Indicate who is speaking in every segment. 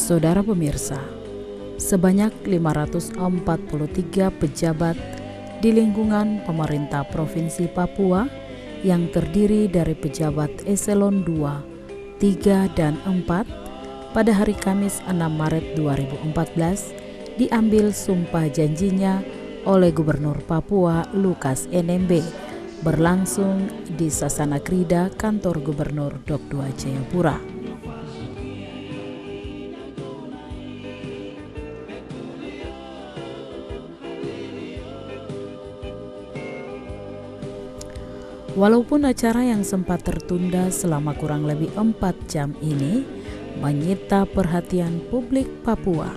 Speaker 1: Saudara pemirsa, sebanyak 543 pejabat di lingkungan pemerintah Provinsi Papua yang terdiri dari pejabat eselon 2, 3, dan 4 pada hari Kamis 6 Maret 2014 diambil sumpah janjinya oleh Gubernur Papua Lukas NMB berlangsung di Sasana Krida Kantor Gubernur Dok 2 Jayapura. Walaupun acara yang sempat tertunda selama kurang lebih 4 jam ini menyita perhatian publik Papua,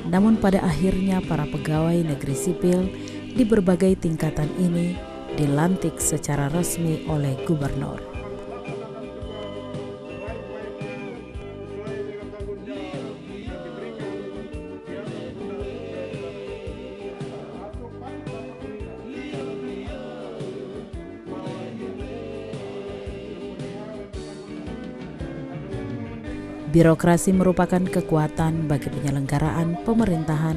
Speaker 1: namun pada akhirnya para pegawai negeri sipil di berbagai tingkatan ini dilantik secara resmi oleh gubernur. Birokrasi merupakan kekuatan bagi penyelenggaraan pemerintahan,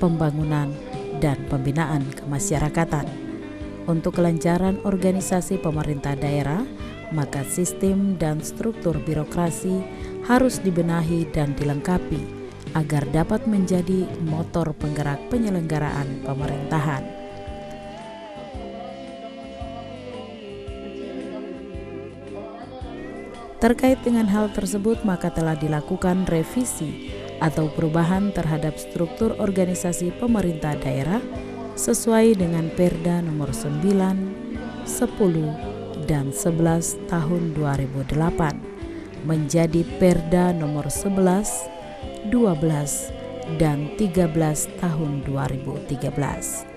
Speaker 1: pembangunan, dan pembinaan kemasyarakatan. Untuk kelancaran organisasi pemerintah daerah, maka sistem dan struktur birokrasi harus dibenahi dan dilengkapi agar dapat menjadi motor penggerak penyelenggaraan pemerintahan. Terkait dengan hal tersebut, maka telah dilakukan revisi atau perubahan terhadap struktur organisasi pemerintah daerah sesuai dengan Perda nomor 9, 10, dan 11 tahun 2008 menjadi Perda nomor 11, 12, dan 13 tahun 2013.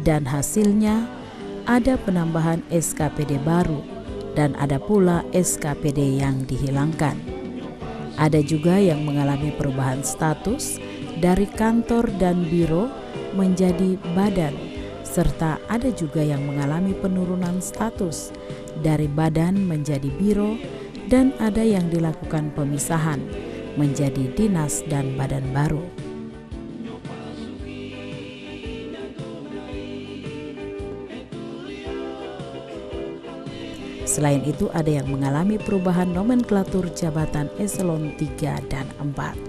Speaker 1: Dan hasilnya ada penambahan SKPD baru dan ada pula SKPD yang dihilangkan. Ada juga yang mengalami perubahan status dari kantor dan biro menjadi badan, serta ada juga yang mengalami penurunan status dari badan menjadi biro, dan ada yang dilakukan pemisahan menjadi dinas dan badan baru. Selain itu, ada yang mengalami perubahan nomenklatur jabatan eselon 3 dan 4.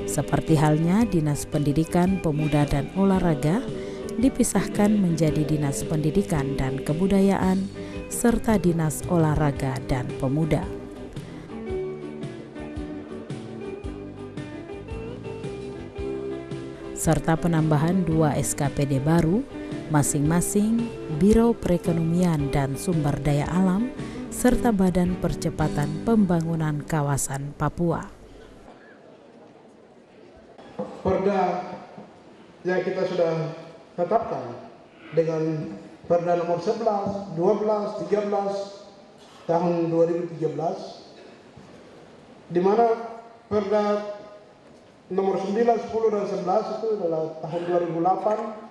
Speaker 1: Seperti halnya Dinas Pendidikan, Pemuda dan Olahraga dipisahkan menjadi Dinas Pendidikan dan Kebudayaan serta Dinas Olahraga dan Pemuda. Serta penambahan 2 SKPD baru masing-masing Biro Perekonomian dan Sumber Daya Alam serta Badan Percepatan Pembangunan Kawasan Papua.
Speaker 2: Perda yang kita sudah tetapkan dengan Perda nomor 11, 12, 13 tahun 2013, di mana Perda nomor 9, 10, dan 11 itu adalah tahun 2008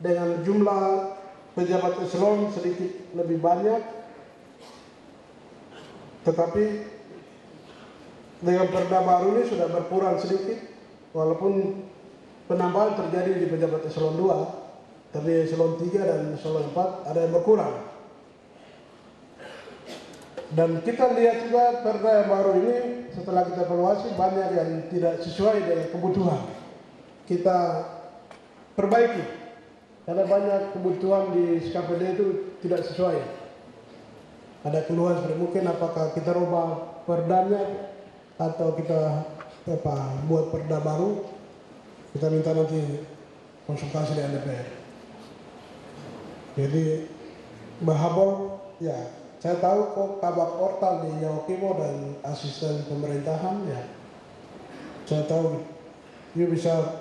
Speaker 2: dengan jumlah pejabat eselon sedikit lebih banyak, tetapi dengan perda baru ini sudah berkurang sedikit, walaupun penambahan terjadi di pejabat eselon 2, tapi eselon 3 dan eselon 4 ada yang berkurang. Dan kita lihat juga perda yang baru ini setelah kita evaluasi banyak yang tidak sesuai dengan kebutuhan. Kita perbaiki karena banyak kebutuhan di SKPD itu tidak sesuai. Ada keluhan seperti mungkin apakah kita rubah perdanya atau kita buat perda baru. Kita minta nanti konsultasi dengan DPR. Jadi Bahabol, ya saya tahu kok Kabak Portal di Jawa Timur dan asisten pemerintahan, ya saya tahu you bisa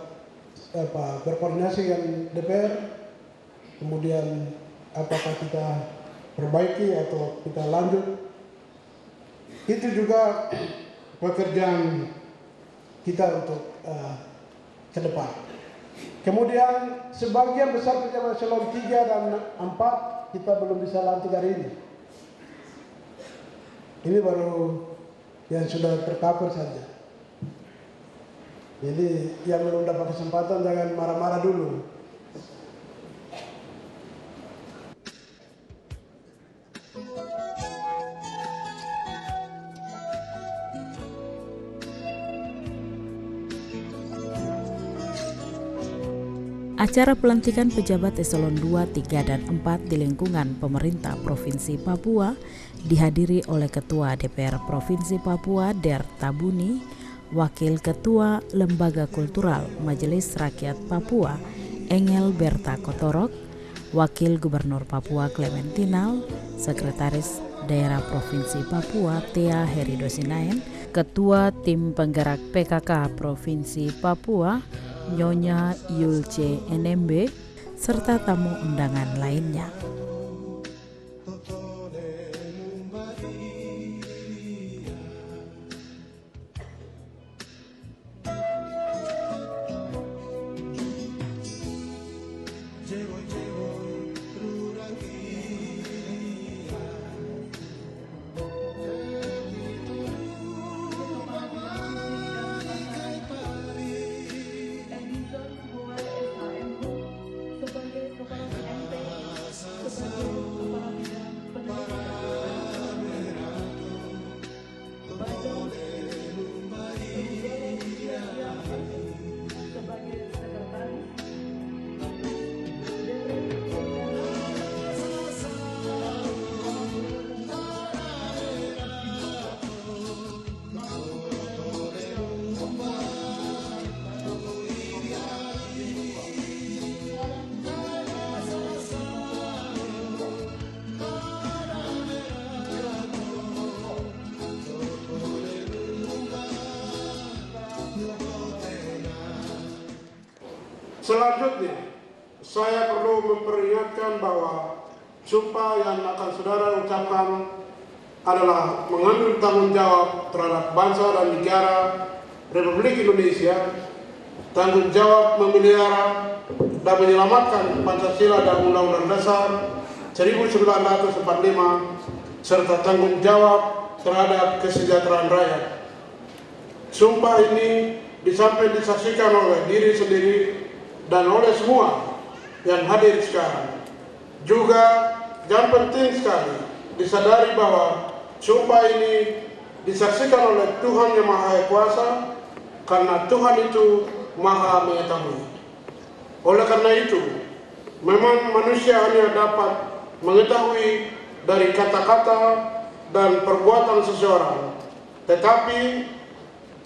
Speaker 2: berkoordinasi dengan DPR, kemudian apakah kita perbaiki atau kita lanjut. Itu juga pekerjaan kita untuk ke depan. Kemudian sebagian besar pejabat eselon 3 dan 4 kita belum bisa lantik hari ini. Ini baru yang sudah tercover saja. Jadi yang belum dapat kesempatan jangan marah-marah dulu.
Speaker 1: Acara pelantikan pejabat eselon 2, 3, dan 4 di lingkungan pemerintah Provinsi Papua dihadiri oleh Ketua DPR Provinsi Papua Der Tabuni, Wakil Ketua Lembaga Kultural Majelis Rakyat Papua Engel Berta Kotorok, Wakil Gubernur Papua Clementinal, Sekretaris Daerah Provinsi Papua Thea Heridosinaen, Ketua Tim Penggerak PKK Provinsi Papua Nyonya Yulce NMB, serta tamu undangan lainnya.
Speaker 2: Selanjutnya, saya perlu memperingatkan bahwa sumpah yang akan saudara ucapkan adalah mengambil tanggung jawab terhadap bangsa dan negara Republik Indonesia, tanggung jawab memelihara dan menyelamatkan Pancasila dan Undang-Undang Dasar 1945, serta tanggung jawab terhadap kesejahteraan rakyat. Sumpah ini disaksikan oleh diri sendiri dan oleh semua yang hadir sekarang. Juga yang penting sekali disadari bahwa sumpah ini disaksikan oleh Tuhan Yang Maha Kuasa, karena Tuhan itu Maha Mengetahui. Oleh karena itu, memang manusia hanya dapat mengetahui dari kata-kata dan perbuatan seseorang, tetapi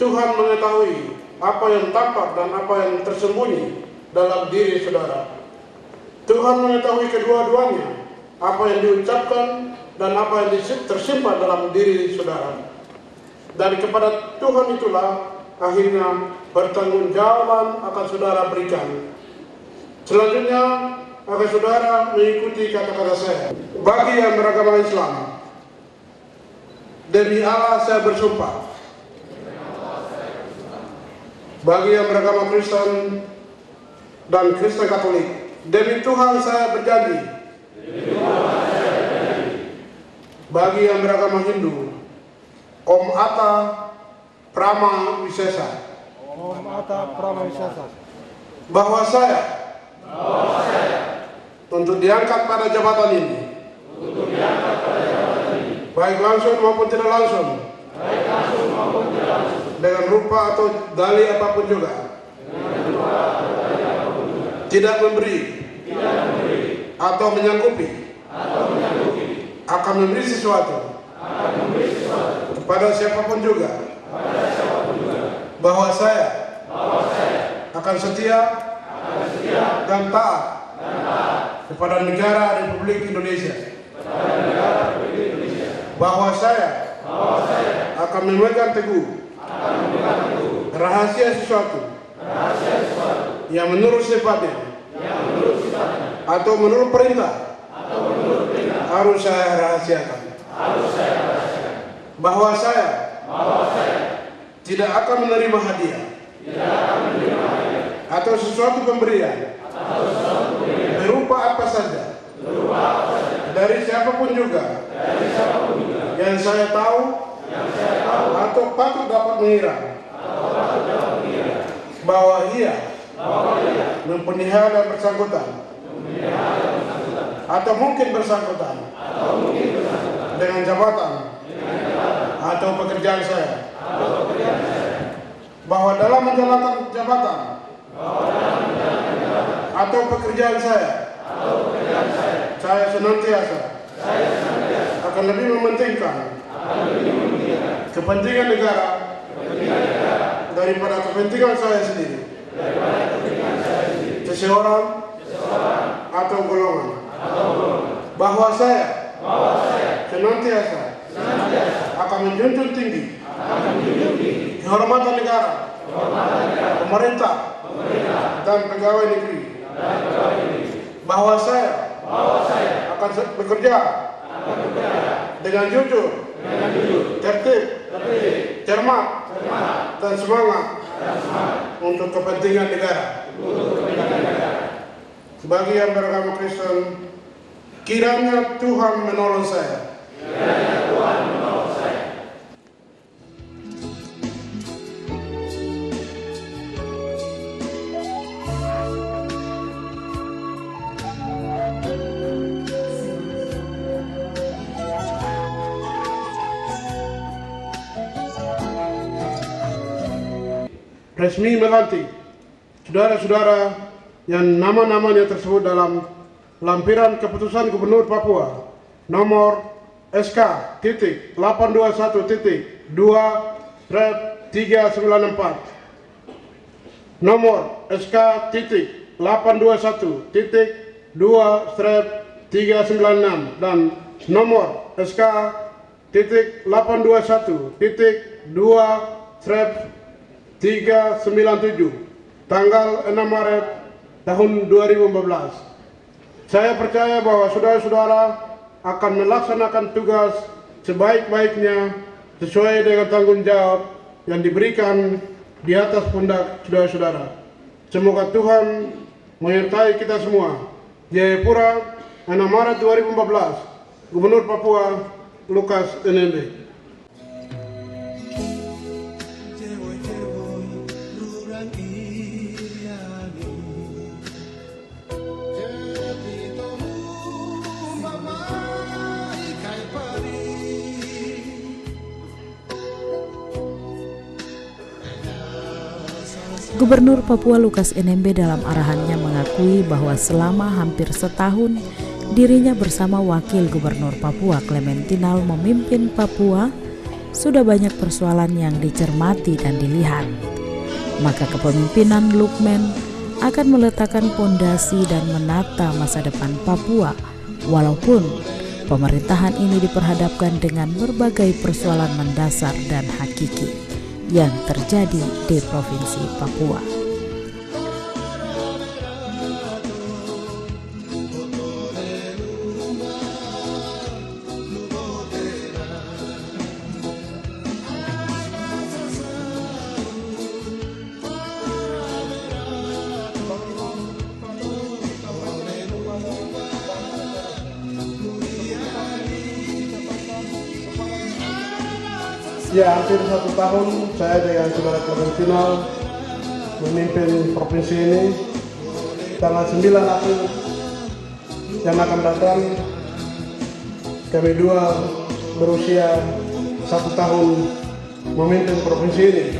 Speaker 2: Tuhan mengetahui apa yang tampak dan apa yang tersembunyi dalam diri saudara. Tuhan mengetahui kedua-duanya, apa yang diucapkan dan apa yang tersimpan dalam diri saudara. Dan kepada Tuhan itulah akhirnya pertanggungjawaban akan saudara berikan. Selanjutnya akan saudara mengikuti kata-kata saya. Bagi yang beragama Islam, demi Allah saya bersumpah. Bagi yang beragama Kristen dan Kristen Katolik, demi Tuhan saya berjanji. Bagi yang beragama Hindu, Om Atta Prama Wisesa, bahwa saya untuk diangkat pada jabatan ini, baik langsung maupun tidak langsung, dengan rupa atau dalih apapun juga, tidak memberi atau menyanggupi akan memberi sesuatu kepada siapapun juga bahwa saya akan setia dan taat kepada negara Republik Indonesia, bahwa saya akan memegang teguh rahasia sesuatu yang menurut sifatnya atau menurut perintah harus saya rahasiakan, bahwa saya tidak akan menerima hadiah atau sesuatu pemberian berupa apa saja dari siapapun juga yang saya tahu atau patut dapat mengira bahwa ia mempunyai hal yang bersangkutan atau mungkin bersangkutan dengan jabatan atau pekerjaan saya, bahwa dalam menjalankan jabatan atau pekerjaan saya senantiasa akan lebih mementingkan kepentingan negara daripada kepentingan saya sendiri, seseorang atau golongan, bahwa saya senantiasa akan menjunjung tinggi kehormatan negara, pemerintah, dan pegawai negeri, bahwa saya akan bekerja dengan jujur, tertib, cermat, dan semangat untuk kepentingan negara. Bagi yang beragama Kristen, kiranya Tuhan menolong saya. Resmi melantik saudara-saudara yang nama-namanya tersebut dalam lampiran keputusan Gubernur Papua nomor SK.821.2/394, nomor SK.821.2/396 dan nomor SK.821.2/397 tanggal 6 Maret tahun 2014. Saya percaya bahwa saudara-saudara akan melaksanakan tugas sebaik-baiknya sesuai dengan tanggung jawab yang diberikan di atas pundak saudara-saudara. Semoga Tuhan menyertai kita semua. Jayapura, 6 Maret 2014, Gubernur Papua Lukas NMB.
Speaker 1: Gubernur Papua Lukas NMB dalam arahannya mengakui bahwa selama hampir setahun dirinya bersama Wakil Gubernur Papua Clementinal memimpin Papua, sudah banyak persoalan yang dicermati dan dilihat. Maka kepemimpinan Lukmen akan meletakkan pondasi dan menata masa depan Papua, walaupun pemerintahan ini diperhadapkan dengan berbagai persoalan mendasar dan hakiki yang terjadi di Provinsi Papua.
Speaker 2: Ya, hampir 1 tahun saya dengan saudara Clementinal memimpin provinsi ini. Tanggal 9 April yang akan datang, kami dua berusia 1 tahun memimpin provinsi ini.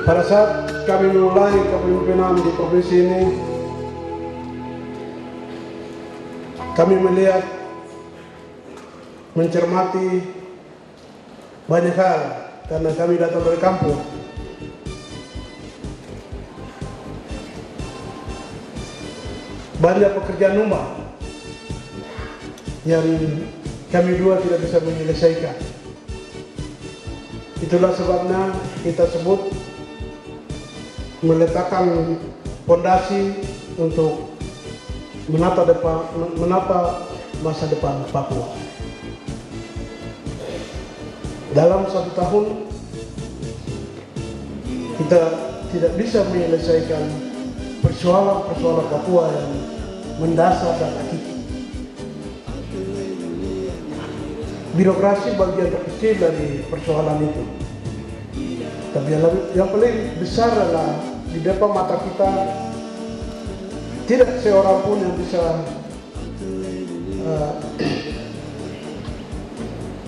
Speaker 2: Pada saat kami mulai kepemimpinan di provinsi ini, kami melihat, mencermati banyak hal karena kami datang dari kampung. Banyak pekerjaan rumah yang kami dua tidak bisa menyelesaikan. Itulah sebabnya kita sebut meletakkan fondasi untuk menata masa depan Papua. Dalam 1 tahun kita tidak bisa menyelesaikan persoalan-persoalan Papua yang mendasar dan hakiki. Birokrasi bagian terkecil dari persoalan itu. Tapi yang paling besar adalah di depan mata kita tidak seorang pun yang bisa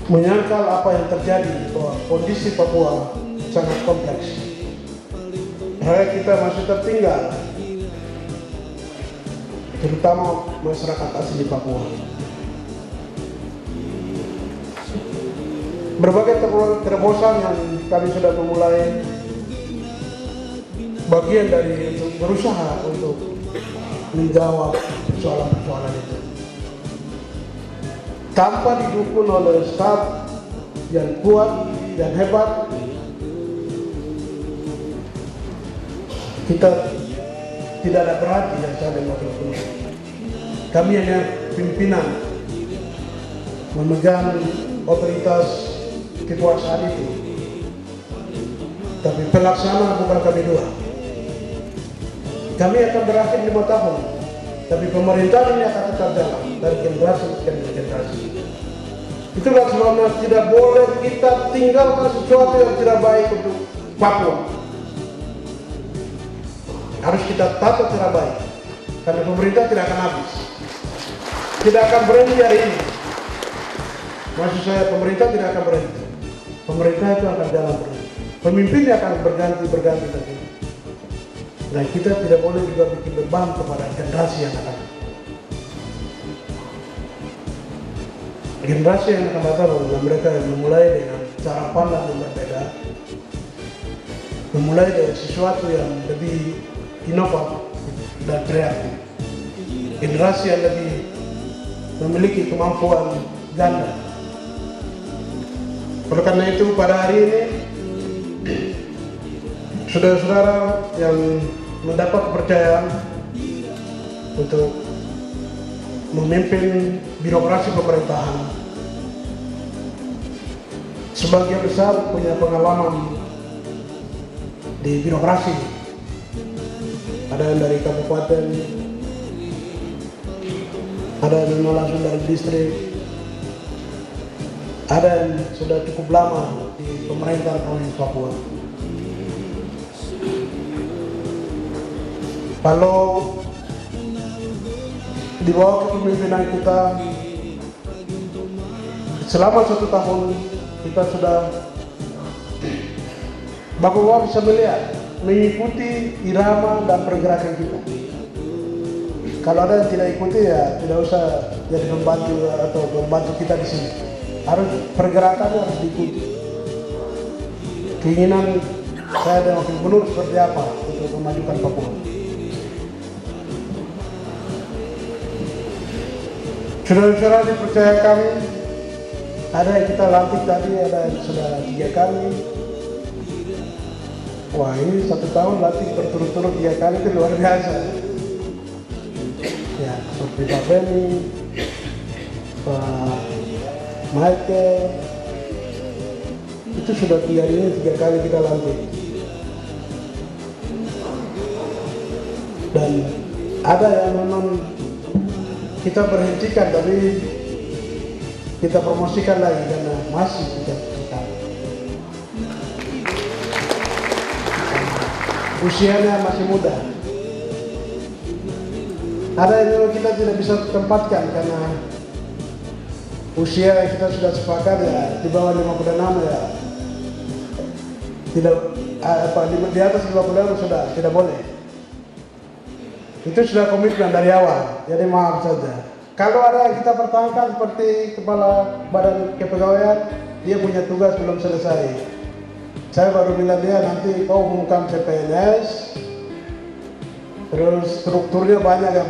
Speaker 2: menyangkal apa yang terjadi, bahwa kondisi Papua sangat kompleks. Rakyat kita masih tertinggal, terutama masyarakat asli Papua. Berbagai terobosan yang kami sudah memulai, bagian dari untuk berusaha untuk menjawab persoalan-persoalan itu. Tanpa didukung oleh staf yang kuat dan hebat, kita tidak ada berarti yang saling wakil. Kami hanya pimpinan memegang otoritas kekuasaan itu, tapi pelaksana bukan kami dua. Kami akan berakhir 5 tahun, tapi pemerintahan ini akan tetap jalan dari generasi ke generasi. Itulah sebabnya tidak boleh kita tinggalkan sesuatu yang tidak baik untuk Papua. Harus kita tata secara baik, karena pemerintah tidak akan habis, tidak akan berhenti hari ini. Maksud saya, pemerintah tidak akan berhenti. Pemerintah itu akan jalan terus. Pemimpinnya akan berganti terus. Dan kita tidak boleh juga bikin beban kepada generasi yang akan datang. Generasi yang akan datang adalah mereka yang memulai dengan cara pandang yang berbeda, memulai dari sesuatu yang lebih inovatif dan kreatif. Generasi yang lebih memiliki kemampuan ganda. Oleh karena itu, pada hari ini saudara-saudara yang mendapat kepercayaan untuk memimpin birokrasi pemerintahan, sebagian besar punya pengalaman di birokrasi. Ada yang dari kabupaten, ada yang langsung dari distrik, ada yang sudah cukup lama di pemerintahan provinsi Papua. Kalau di bawah kepemimpinan kita selama 1 tahun, kita sudah, Bapak-Bapak bisa melihat, mengikuti irama dan pergerakan kita. Kalau ada yang tidak ikuti, ya tidak usah jadi membantu atau membantu kita di sini. Harus pergerakannya harus diikuti. Keinginan saya dan wakil gubernur seperti apa untuk memajukan Papua. Saudara-saudara dipercayakan, ada yang kita lantik tadi, ada yang sudah 3 kali. Wah, ini 1 tahun lantik berturut-turut 3 kali, itu luar biasa. Ya, seperti Pak Beni, Pak Michael, itu sudah 3 kali kita lantik. Dan ada yang memang kita berhentikan, tapi kita promosikan lagi karena masih kita usianya masih muda. Ada yang memang kita tidak bisa tempatkan karena usia kita sudah sepakat, ya di bawah 56, ya di atas 50 sudah tidak boleh. Itu sudah komitmen dari awal, jadi maaf saja. Kalau ada yang kita pertahankan seperti Kepala Badan Kepegawaian, dia punya tugas belum selesai. Saya baru bilang dia nanti kau umumkan CPNS, terus strukturnya banyak yang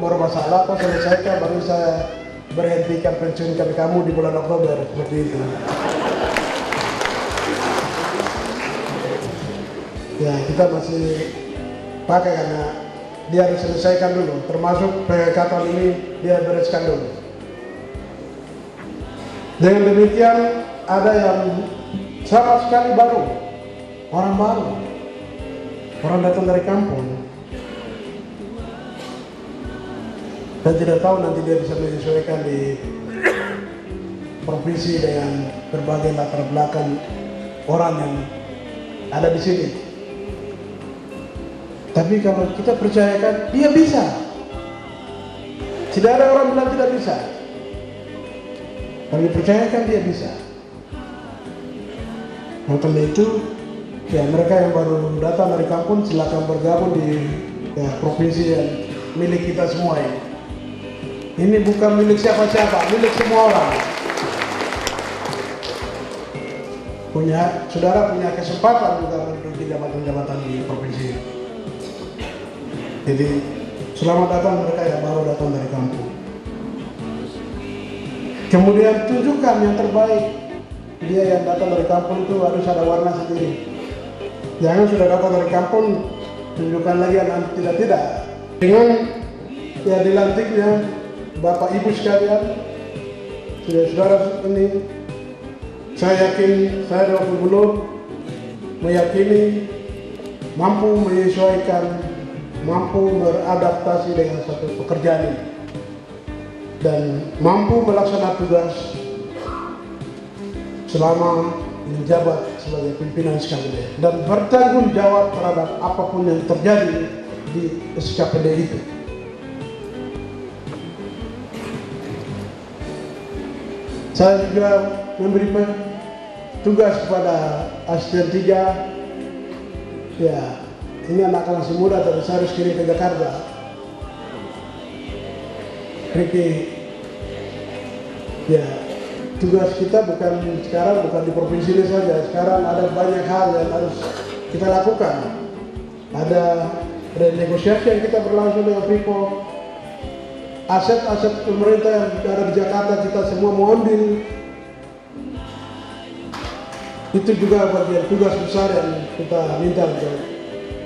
Speaker 2: bermasalah, kau selesaikan baru saya berhentikan pensiunkan kamu di bulan Oktober, seperti itu. Ya kita masih pakai karena dia harus selesaikan dulu, termasuk pengangkatan ini dia bereskan dulu. Dengan demikian ada yang sama sekali baru, orang datang dari kampung dan tidak tahu nanti dia bisa menyesuaikan di provinsi dengan berbagai latar belakang orang yang ada di sini. Tapi kalau kita percayakan, dia bisa. Tidak ada orang bilang tidak bisa. Kalau dipercayakan, dia bisa. Maka itu, ya mereka yang baru datang dari kampung silakan bergabung di provinsi yang milik kita semua ini. Ini bukan milik siapa-siapa, milik semua orang. Saudara punya kesempatan juga untuk jabatan-jabatan di provinsi ini. Jadi selamat datang mereka yang baru datang dari kampung. Kemudian tunjukkan yang terbaik. Dia yang datang dari kampung itu harus ada warna sendiri. Jangan sudah datang dari kampung tunjukkan lagi yang tidak. Dengan ya dilantiknya Bapak Ibu sekalian, saudara ini, saya yakin saya dan Gubernur meyakini mampu menyesuaikan, mampu beradaptasi dengan satu pekerjaan ini dan mampu melaksanakan tugas selama menjabat sebagai pimpinan SKPD dan bertanggung jawab terhadap apapun yang terjadi di SKPD itu. Saya juga memberi tugas kepada asisten 3, ya ini anak masih muda tapi saya harus kirim ke Jakarta. Ricky, ya tugas kita bukan sekarang bukan di provinsi ini saja. Sekarang ada banyak hal yang harus kita lakukan. Ada renegosiasi yang kita berlangsung dengan Freeport. Aset-aset pemerintah yang ada di Jakarta kita semua mau ambil. Itu juga bagian tugas besar yang kita minta.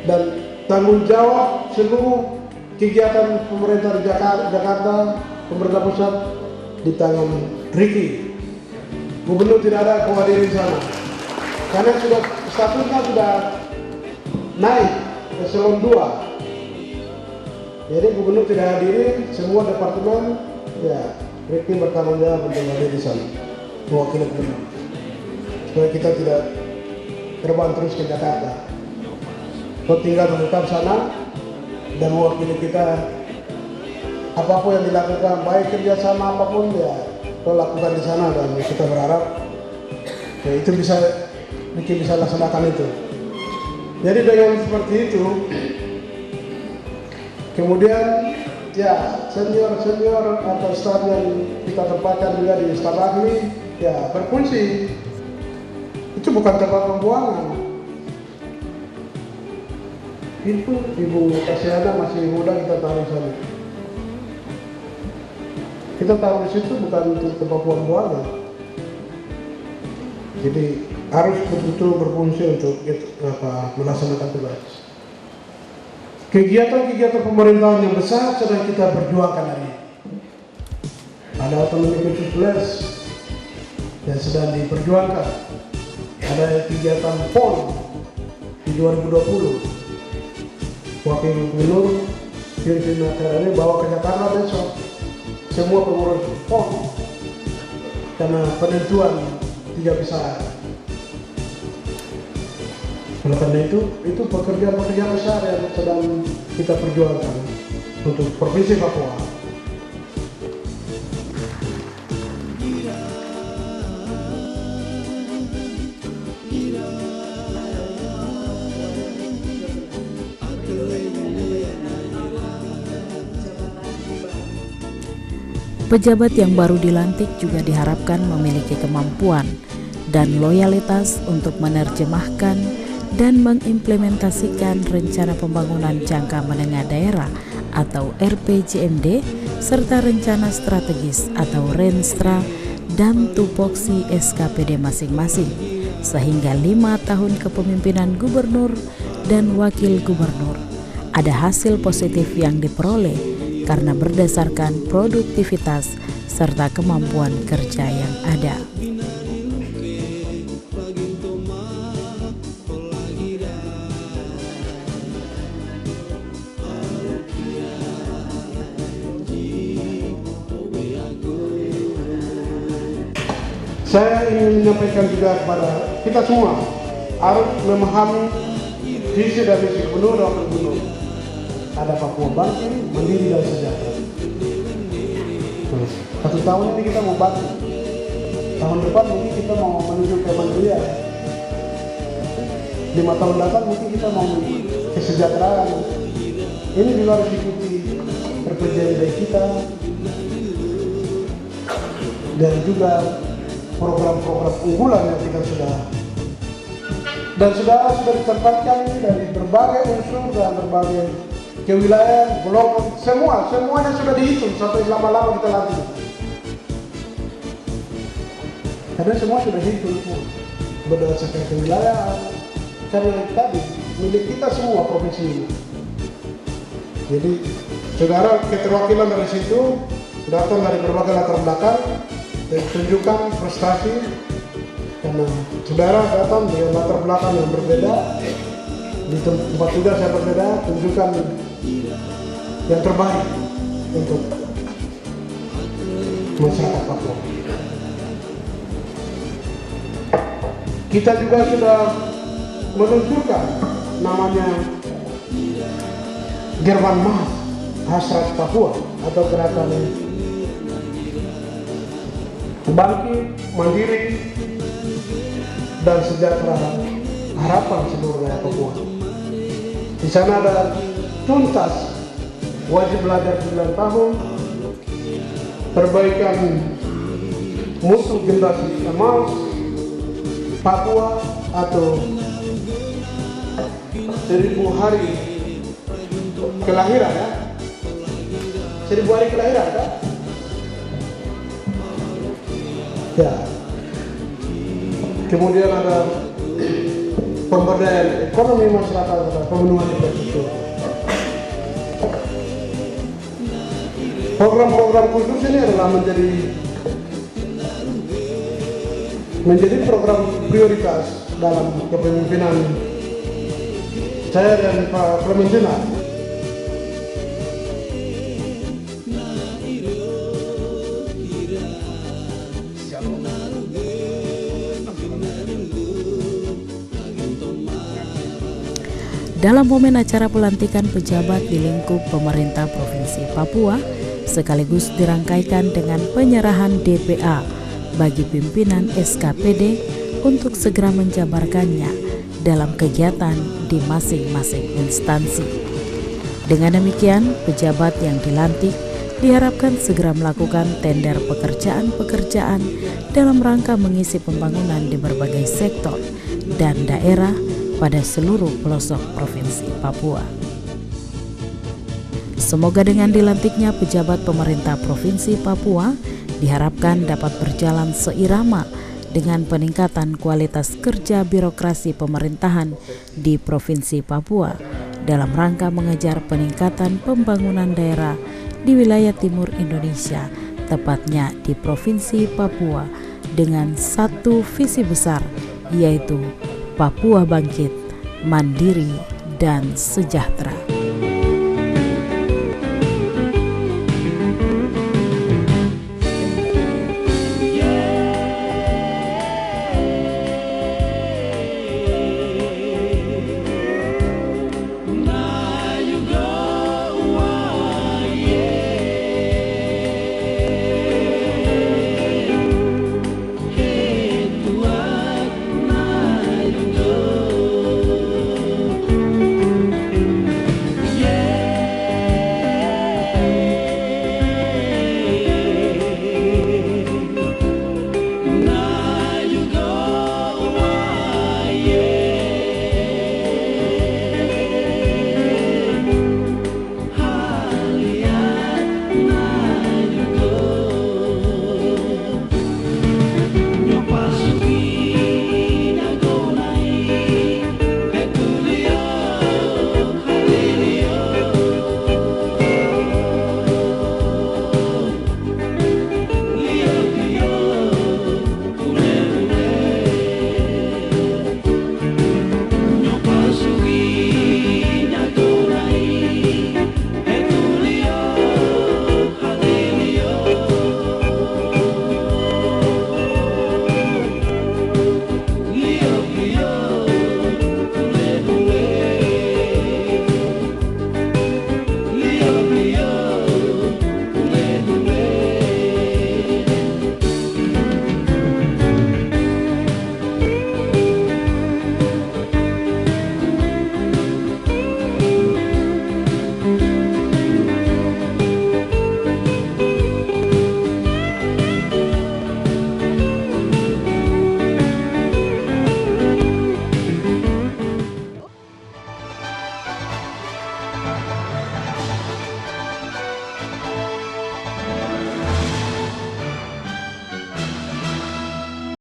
Speaker 2: Dan tanggung jawab seluruh kegiatan pemerintah di Jakarta, pemerintah pusat di tangan Ricky. Gubernur tidak ada kehadiran di sana, karena sudah statusnya sudah naik ke eselon 2. Jadi gubernur tidak hadiri, semua departemen, ya Ricky bertanggung jawab untuk hadir di sana, mewakili gubernur, supaya kita tidak terbang terus ke Jakarta. Kau tinggal tetap sana dan mewakili kita. Apapun yang dilakukan, baik kerjasama apapun ya kau lakukan di sana, dan kita berharap ya itu Ricky bisa laksanakan itu. Jadi dengan seperti itu, kemudian ya senior atau staf yang kita tempatkan juga di staf ahli ya berfungsi. Itu bukan tempat pembuangan. Itu Ibu Kasiana masih muda, kita taruh sana. Kita taruh di situ bukan untuk tempat pembuangan. Jadi harus betul-betul berfungsi untuk melaksanakan tugas. Kegiatan-kegiatan pemerintahan yang besar sedang kita perjuangkan hari ini. Ada otonomi khusus les yang sedang diperjuangkan. Ada kegiatan PON di 2020. Wakil Gubernur pimpin acara ini bawa ke Jakarta besok semua pengurus PON karena penentuan 3 besar. Oleh karena itu pekerjaan-pekerjaan besar yang sedang kita perjuangkan untuk Provinsi Papua.
Speaker 1: Pejabat yang baru dilantik juga diharapkan memiliki kemampuan dan loyalitas untuk menerjemahkan dan mengimplementasikan rencana pembangunan jangka menengah daerah atau RPJMD serta rencana strategis atau Renstra dan tupoksi SKPD masing-masing sehingga 5 tahun kepemimpinan gubernur dan wakil gubernur ada hasil positif yang diperoleh karena berdasarkan produktivitas serta kemampuan kerja yang ada.
Speaker 2: Saya ingin menyampaikan juga kepada kita semua harus memahami visi dan misi gubernur dan wakil gubernur. Ada Papua bangkit, mandiri dan sejahtera. Terus, 1 tahun ini kita mau bangkit. Tahun depan mungkin kita mau menuju ke mandirian. 5 tahun datang mungkin kita mau kesejahteraan. Ini juga harus diikuti perjanjian kita dan juga program-program unggulan yang kita sudah ditempatkan dari berbagai unsur dan berbagai kewilayahan, golongan, semuanya sudah dihitung sampai lama-lama kita latih. Karena semua sudah dihitung berdasarkan kewilayahan. Karena tadi milik kita semua provinsi ini. Jadi saudara keterwakilan dari situ datang dari berbagai latar belakang dan tunjukkan prestasi. Karena saudara datang dengan latar belakang yang berbeda, di tempat tugas yang berbeda, tunjukkan yang terbaik untuk masyarakat Papua. Kita juga sudah meluncurkan namanya Gerban Mas Hasrat Papua atau gerakan bangkit, mandiri, dan sejahtera harapan seluruh rakyat Papua. Di sana ada tuntas wajib belajar 9 tahun, perbaikan mutu generasi emas Papua atau 1000 hari kelahiran ya, 1000 hari kelahiran kan? Ya. Kemudian ada pemberdayaan ekonomi masyarakat dan pemenuhan infrastruktur. Program-program khusus ini adalah menjadi program prioritas dalam kepemimpinan saya dan Pak Clementina.
Speaker 1: Dalam momen acara pelantikan pejabat di lingkup pemerintah Provinsi Papua, sekaligus dirangkaikan dengan penyerahan DPA bagi pimpinan SKPD untuk segera menjabarkannya dalam kegiatan di masing-masing instansi. Dengan demikian, pejabat yang dilantik diharapkan segera melakukan tender pekerjaan-pekerjaan dalam rangka mengisi pembangunan di berbagai sektor dan daerah pada seluruh pelosok Provinsi Papua. Semoga dengan dilantiknya pejabat pemerintah Provinsi Papua diharapkan dapat berjalan seirama dengan peningkatan kualitas kerja birokrasi pemerintahan di Provinsi Papua dalam rangka mengejar peningkatan pembangunan daerah di wilayah timur Indonesia, tepatnya di Provinsi Papua dengan satu visi besar, yaitu Papua bangkit, mandiri, dan sejahtera.